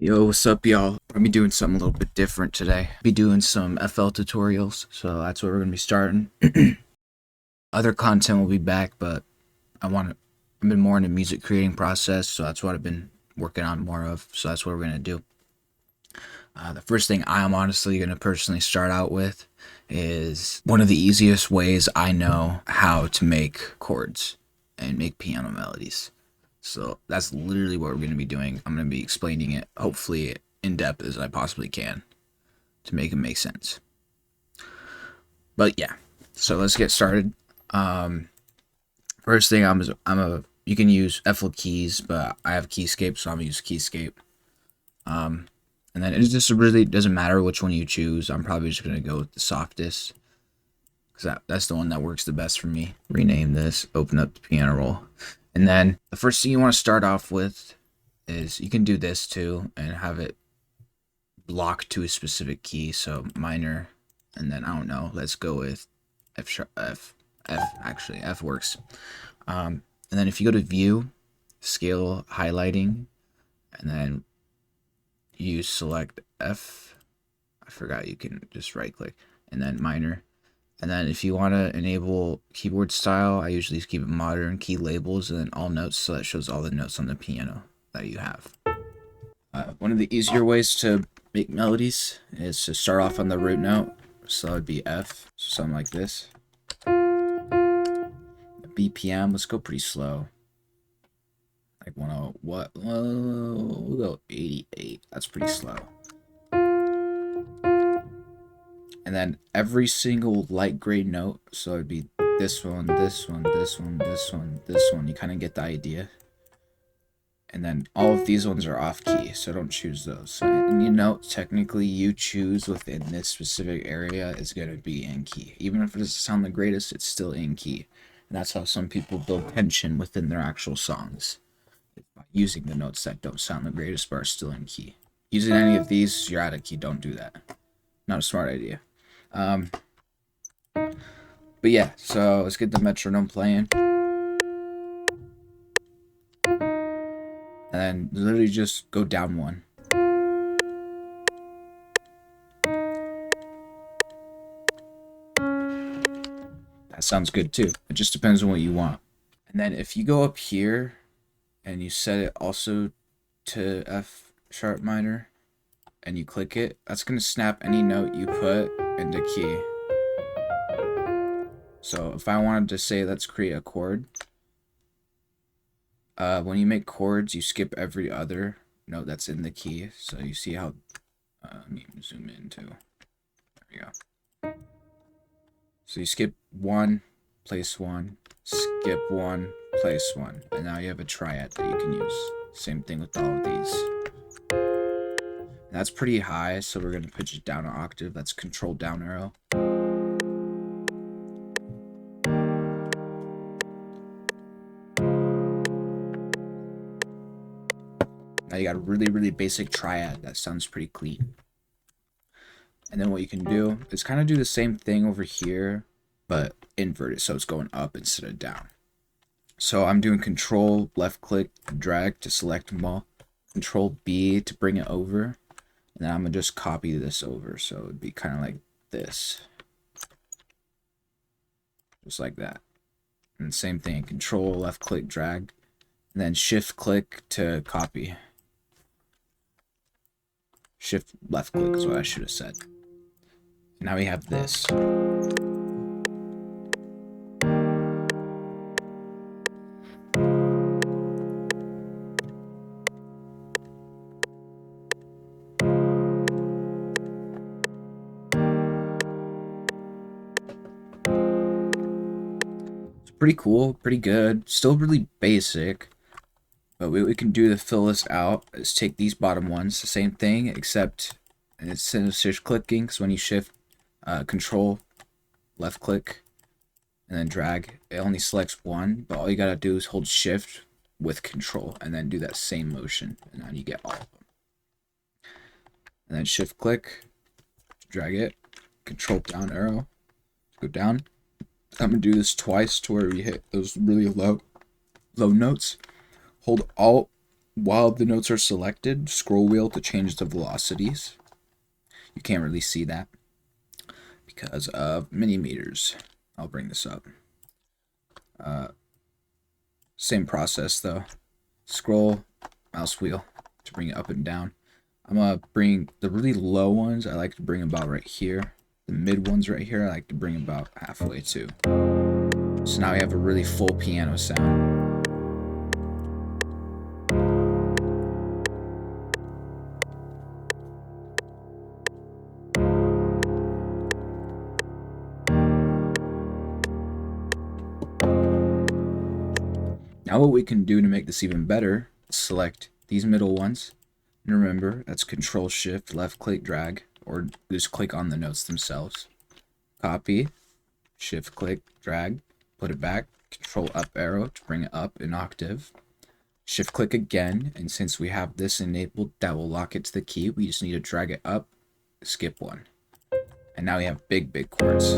Yo, what's up, y'all? We're gonna be doing something a little bit different today. Be doing some FL tutorials, so that's where we're gonna be starting. Other content will be back, but I've been more in the music creating process, so that's what I've been working on more of. So that's what we're gonna do. The first thing I'm honestly gonna personally start out with is one of the easiest ways I know how to make chords and make piano melodies. So that's literally what we're going to be doing. I'm going to be explaining it, hopefully, in depth as I possibly can to make it make sense. But yeah, so let's get started. First thing, you can use FL keys, but I have Keyscape, so I'm gonna use Keyscape. And then it just really doesn't matter which one you choose. I'm probably just gonna go with the softest because that's the one that works the best for me. Rename this, open up the piano roll. And then the first thing you want to start off with is you can do this too and have it block to a specific key. So minor, and then I don't know, let's go with F sharp, actually, F works. And then if you go to view, scale highlighting, and then you select F, I forgot you can just right click, and then minor. And then if you want to enable keyboard style, I usually keep it modern, key labels, and then all notes, so that shows all the notes on the piano that you have. One of the easier ways to make melodies is to start off on the root note, so that would be F, so something like this. BPM, let's go pretty slow. Like 10, what? We'll go 88, that's pretty slow. And then every single light gray note, so it'd be this one, this one, this one, this one, this one. You kind of get the idea. And then all of these ones are off key, so don't choose those. So any note technically you choose within this specific area is going to be in key. Even if it doesn't sound the greatest, it's still in key. And that's how some people build tension within their actual songs, by using the notes that don't sound the greatest but are still in key. Using any of these, you're out of key. Don't do that. Not a smart idea. But yeah, so let's get the metronome playing. And then literally just go down one. That sounds good too. It just depends on what you want. And then if you go up here and you set it also to F sharp minor and you click it, that's going to snap any note you put into key. So if I wanted to say, let's create a chord. When you make chords, you skip every other note that's in the key. So you see how, let me zoom in too. There we go. So you skip one, place one, skip one, place one. And now you have a triad that you can use. Same thing with all of these. And that's pretty high, so we're going to pitch it down an octave. That's control down arrow. Now you got a really, really basic triad that sounds pretty clean. And then what you can do is kind of do the same thing over here, but invert it so it's going up instead of down. So I'm doing control left click drag to select them all, control B to bring it over, and then I'm gonna just copy this over, so it'd be kind of like this, just like that. And same thing, control left click drag, and then shift click to copy. Shift left click is what I should have said. Now we have this. It's pretty cool, pretty good, still really basic. But what we can do to fill this out is take these bottom ones, the same thing, except instead of shift clicking, because when you shift control left click and then drag, it only selects one, but all you gotta do is hold shift with control and then do that same motion, and then you get all of them. And then shift click, drag it, control down arrow, go down. I'm gonna do this twice to where you hit those really low notes. Hold Alt While the notes are selected, scroll wheel to change the velocities. You can't really see that because of millimeters. I'll bring this up. Same process though. Scroll, mouse wheel to bring it up and down. I'm gonna bring the really low ones. I like to bring about right here. The mid ones right here, I like to bring about halfway too. So now we have a really full piano sound. Now what we can do to make this even better is select these middle ones. And remember, that's Control Shift, left click, drag, or just click on the notes themselves. Copy, Shift click, drag, put it back, Control up arrow to bring it up an octave. Shift click again, and since we have this enabled, that will lock it to the key. We just need to drag it up, skip one. And now we have big chords.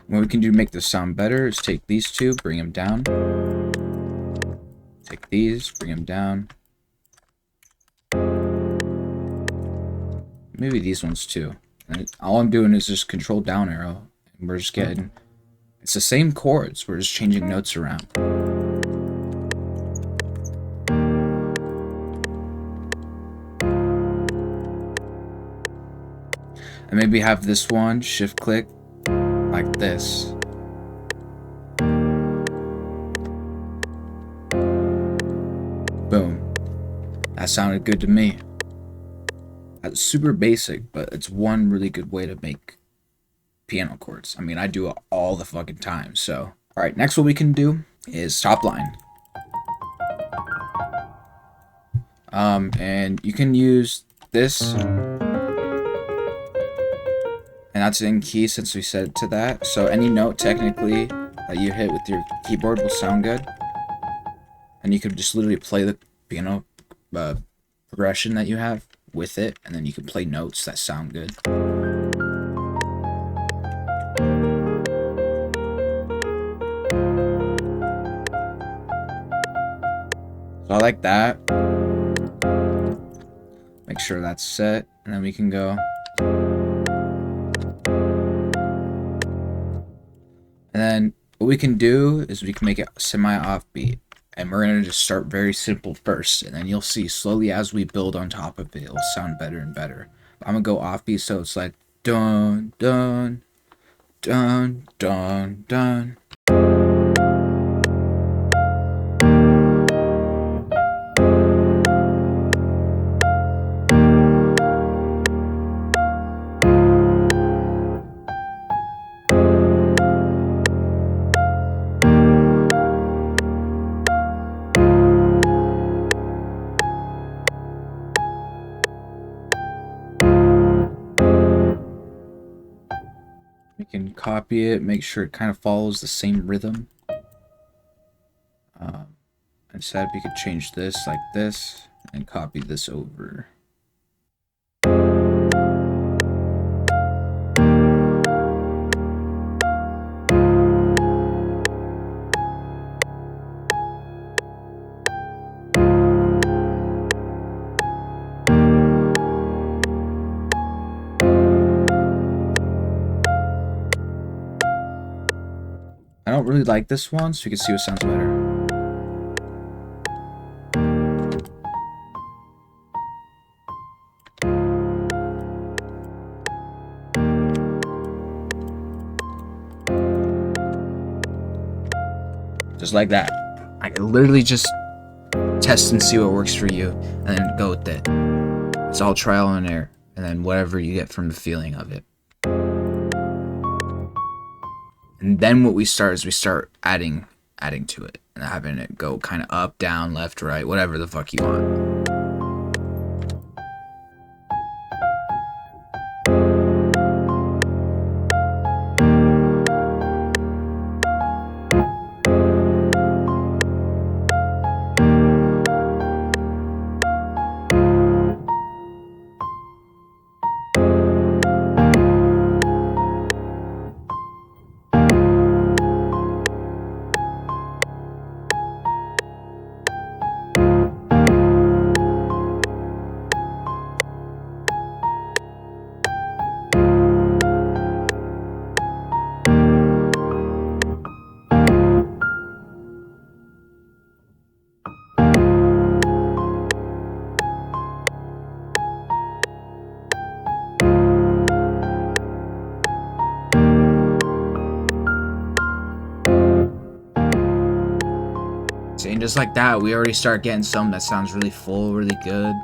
What we can do to make this sound better is take these two, bring them down. Take these, bring them down. Maybe these ones too. And all I'm doing is just control down arrow. And we're just getting... It's the same chords, we're just changing notes around. And maybe have this one, shift click, like this. Boom. That sounded good to me. That's super basic, but it's one really good way to make piano chords. I mean, I do it all the fucking time, so. Alright, next what we can do is Topline. And you can use this. And that's in key since we set it to that. So any note technically that you hit with your keyboard will sound good. And you could just literally play the piano progression that you have with it. And then you can play notes that sound good. So I like that. Make sure that's set. And then we can go. And then what we can do is we can make it semi-offbeat. And we're going to just start very simple first. And then you'll see slowly as we build on top of it, it'll sound better and better. I'm going to go offbeat so it's like dun, dun, dun, dun, dun. We can copy it, make sure it kind of follows the same rhythm. Instead, we could change this like this and copy this over. I don't really like this one, so you can see what sounds better. Just like that. I can literally just test and see what works for you, and then go with it. It's all trial and error, and then whatever you get from the feeling of it. And then what we start is we start adding to it and having it go kind of up, down, left, right, whatever the fuck you want. And just like that, we already start getting something that sounds really full, really good.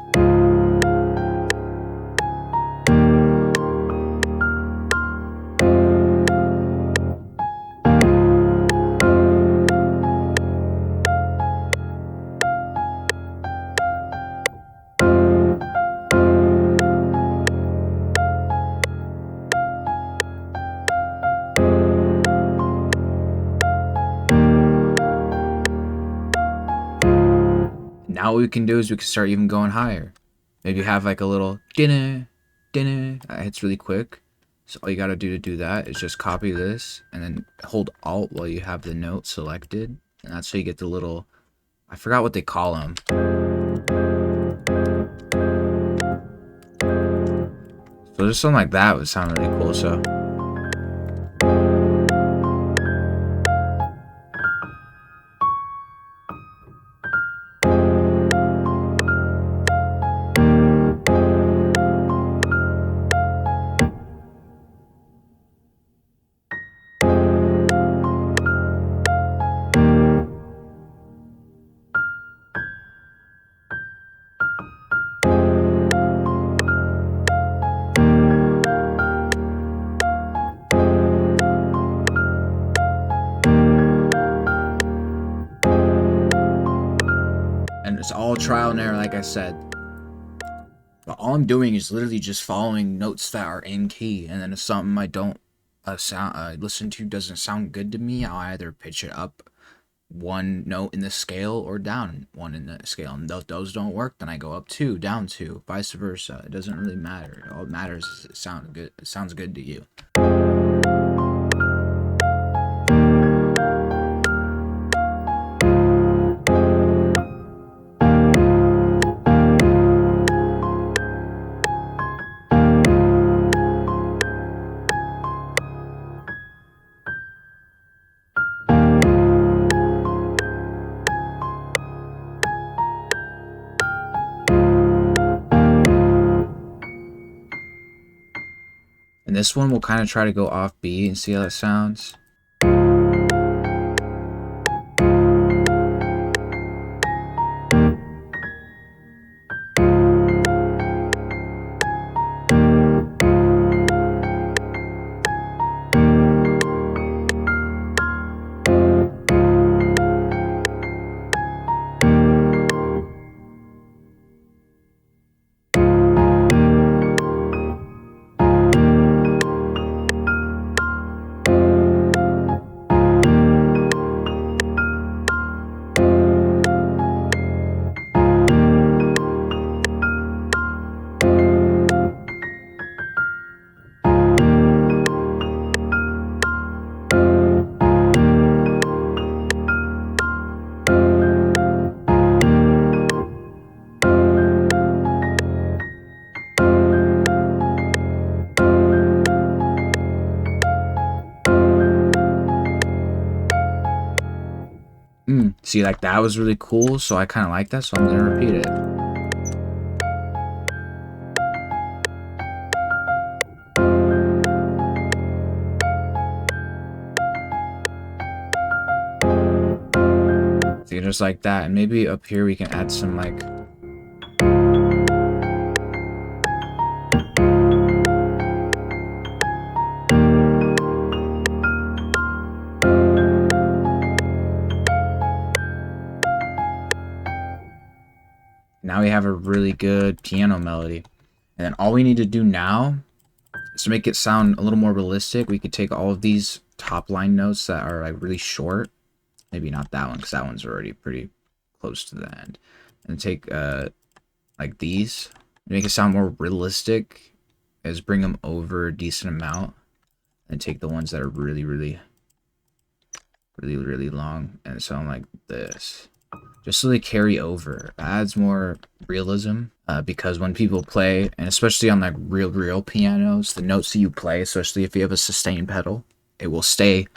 Now what we can do is we can start even going higher. Maybe have like a little dinner, that hits really quick. So all you gotta do to do that is just copy this and then hold Alt while you have the note selected. And that's how you get the little, I forgot what they call them. So just something like that would sound really cool, so. And it's all trial and error, like I said. But all I'm doing is literally just following notes that are in key, and then if something I don't listen to doesn't sound good to me, I'll either pitch it up one note in the scale or down one in the scale. And those don't work, then I go up two, down two, vice versa. It doesn't really matter. All that matters is it sounds good to you. And this one we'll kind of try to go off beat and see how that sounds. See, like that was really cool, so I kind of like that, so I'm gonna repeat it. See, just like that, and maybe up here we can add some like. Now we have a really good piano melody. And then all we need to do now is to make it sound a little more realistic. We could take all of these top line notes that are like really short. Maybe not that one, because that one's already pretty close to the end. And take like these. Make it sound more realistic. Is bring them over a decent amount. And take the ones that are really long and sound like this. Just so they carry over. It adds more realism because when people play, and especially on like real pianos, the notes that you play, especially if you have a sustain pedal, it will stay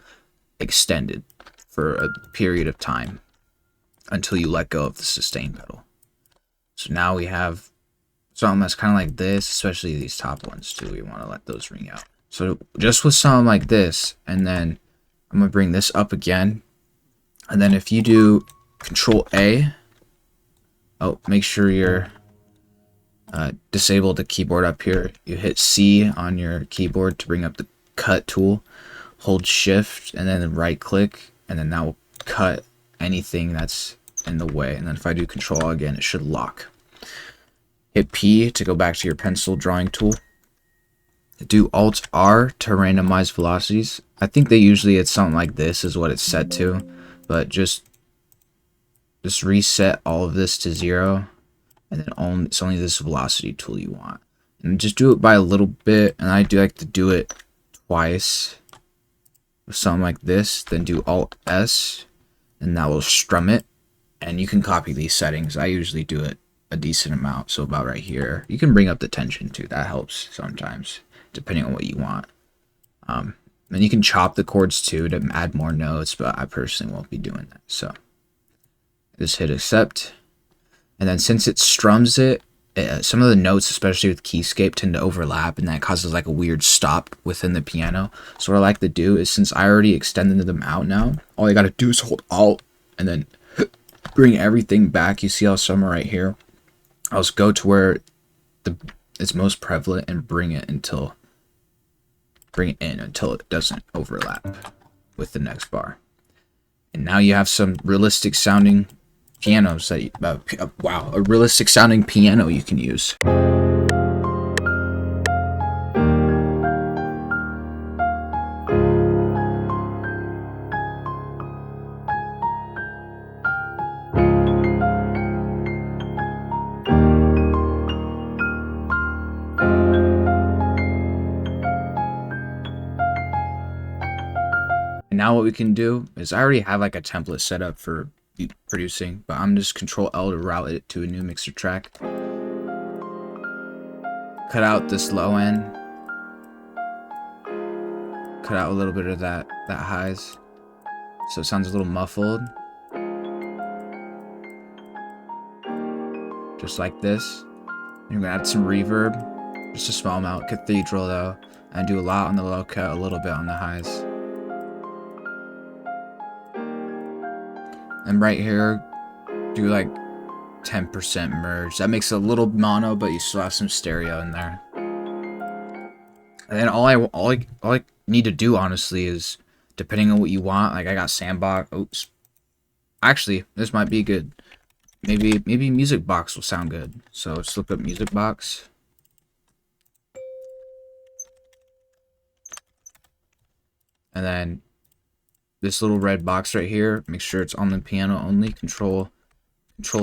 extended for a period of time until you let go of the sustain pedal. So now we have something that's kind of like this, especially these top ones too. We want to let those ring out. So just with something like this, and then I'm going to bring this up again. And then if you do Control A. Oh, make sure you're disable the keyboard up here. You hit C on your keyboard to bring up the cut tool. Hold shift and then right click, and then that will cut anything that's in the way. And then if I do control again, it should lock. Hit P to go back to your pencil drawing tool. Do Alt R to randomize velocities. I think they usually, it's something like this is what it's set to, but just reset all of this to 0. And then it's only this velocity tool you want. And just do it by a little bit. And I do like to do it twice. Something like this. Then do Alt S. And that will strum it. And you can copy these settings. I usually do it a decent amount. So about right here. You can bring up the tension too. That helps sometimes. Depending on what you want. And you can chop the chords too to add more notes. But I personally won't be doing that. So just hit accept. And then since it strums it, some of the notes, especially with Keyscape, tend to overlap, and that causes like a weird stop within the piano. So what I like to do is, since I already extended them out now, all you got to do is hold Alt and then bring everything back. You see how some are right here? I'll just go to where it's most prevalent and bring it in until it doesn't overlap with the next bar. And now you have some realistic sounding pianos that wow, a realistic sounding piano you can use. And now what we can do is, I already have like a template set up for producing, but I'm just Control L to route it to a new mixer track. Cut out this low end. Cut out a little bit of that highs, so it sounds a little muffled. Just like this. You're gonna add some reverb, just a small amount, cathedral though, and do a lot on the low cut, a little bit on the highs. And right here, do like 10% merge. That makes it a little mono, but you still have some stereo in there. And then all I need to do, honestly, is, depending on what you want, like I got Sandbox. Oops. Actually, this might be good. Maybe Music Box will sound good. So let's look up Music Box. And then this little red box right here, make sure it's on the piano only. Control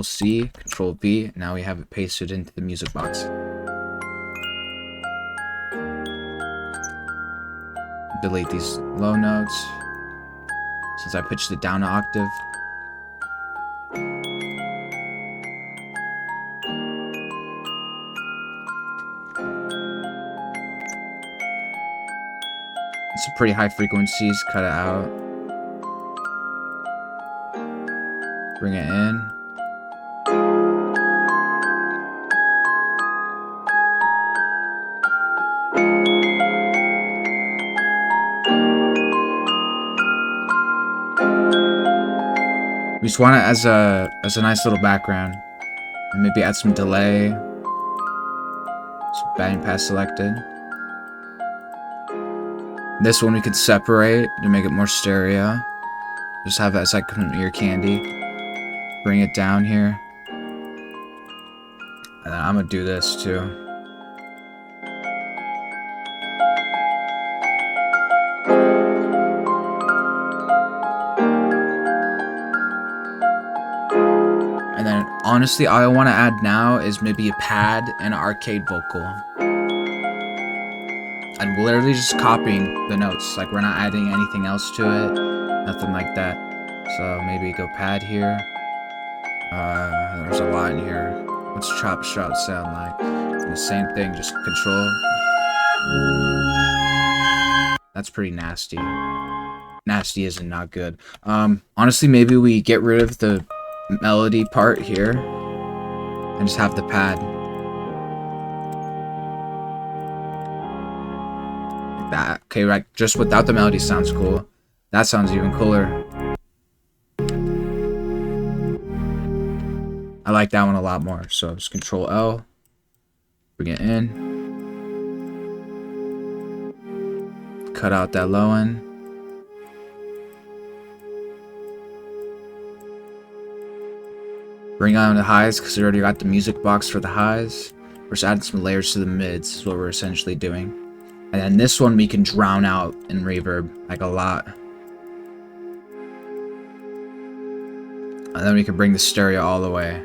C, Control V. Now we have it pasted into the music box. Delete these low notes since I pitched it down an octave. It's a pretty high frequencies, cut it out. Bring it in. We just want it as a nice little background, and maybe add some delay. Some bandpass selected. This one we could separate to make it more stereo. Just have it as like some ear candy. Bring it down here. And then I'm gonna do this too. And then honestly, all I want to add now is maybe a pad and an arcade vocal. And we're literally just copying the notes. Like, we're not adding anything else to it. Nothing like that. So maybe go pad here. There's a lot in here. What's chop shot sound like? And the same thing, just control. That's pretty nasty. Nasty isn't not good. Honestly, maybe we get rid of the melody part here and just have the pad. Like that. Okay, right, just without the melody sounds cool. That sounds even cooler. I like that one a lot more. So just Control L, bring it in, cut out that low end. Bring on the highs because we already got the music box for the highs. We're just adding some layers to the mids is what we're essentially doing. And then this one we can drown out in reverb like a lot. And then we can bring the stereo all the way.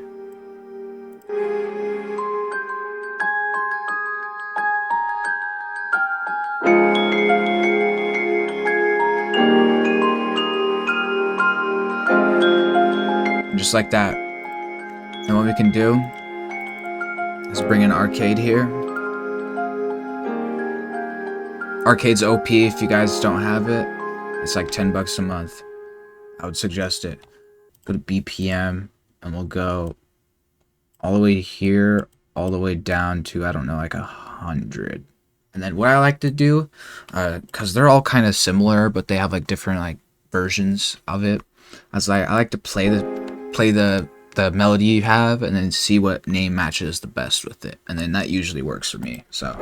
Just like that. And what we can do is bring an arcade here. Arcade's OP if you guys don't have it. It's like 10 bucks a month. I would suggest it. Go to BPM and we'll go all the way to here, all the way down to, I don't know, like 100. And then what I like to do, because they're all kind of similar, but they have like different like versions of it. I like to play the melody you have and then see what name matches the best with it. And then that usually works for me. So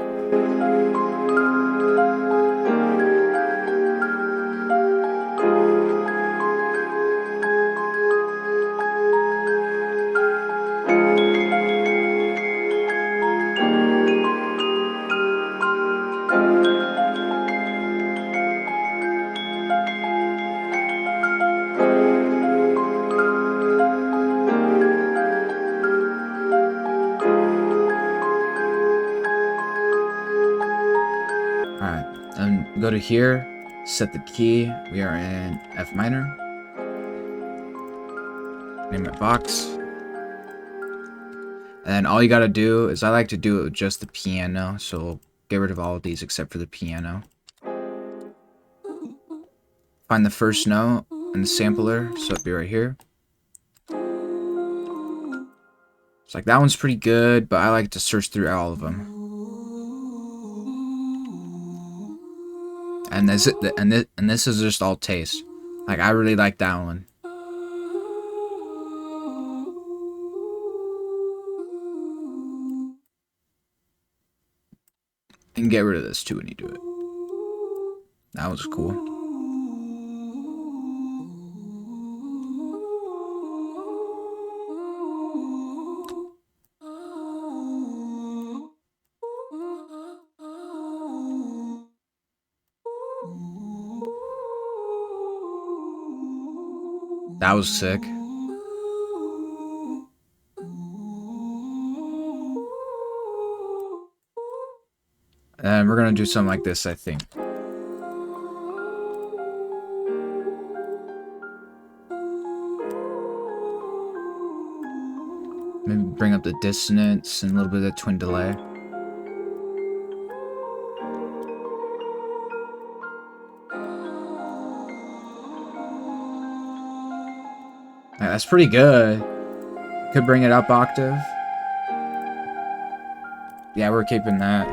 alright, and go to here, set the key. We are in F minor. Name it box. And then all you gotta do is, I like to do it with just the piano, so we'll get rid of all of these except for the piano. Find the first note in the sampler, so it'll be right here. It's like that one's pretty good, but I like to search through all of them. And this is just all taste. Like I really like that one. And get rid of this too when you do it. That was cool. That was sick. And we're gonna do something like this, I think. Maybe bring up the dissonance and a little bit of the twin delay. Yeah, that's pretty good. Could bring it up octave. Yeah, we're keeping that.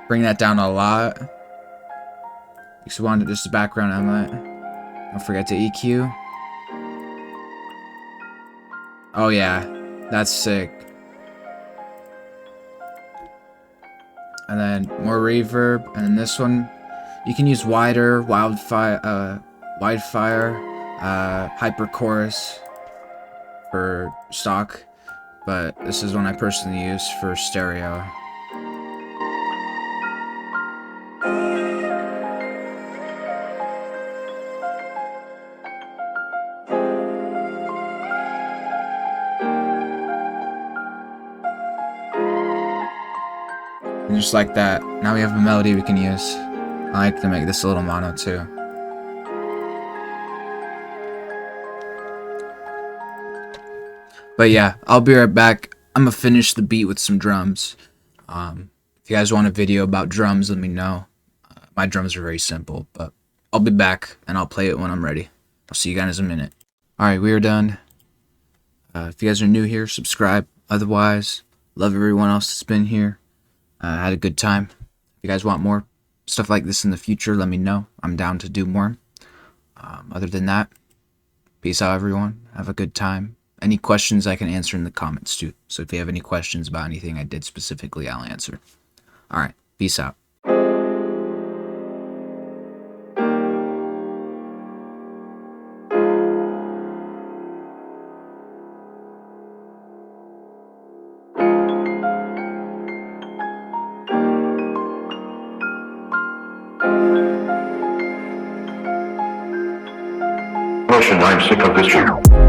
Bring that down a lot. You just wanted just the background element. Don't forget to EQ. Oh yeah, that's sick. And then more reverb, and then this one, you can use wider, wildfire, hyper chorus for stock, but this is one I personally use for stereo. And just like that, now we have a melody we can use. I like to make this a little mono too. But yeah, I'll be right back. I'm gonna finish the beat with some drums. If you guys want a video about drums, let me know. My drums are very simple, but I'll be back and I'll play it when I'm ready. I'll see you guys in a minute. Alright, we are done. If you guys are new here, subscribe. Otherwise, love everyone else that's been here. I had a good time. If you guys want more stuff like this in the future, let me know. I'm down to do more. Other than that, peace out everyone. Have a good time. any questions I can answer in the comments too. So if you have any questions about anything I did specifically, I'll answer. All right, peace out. I'm sick of this shit.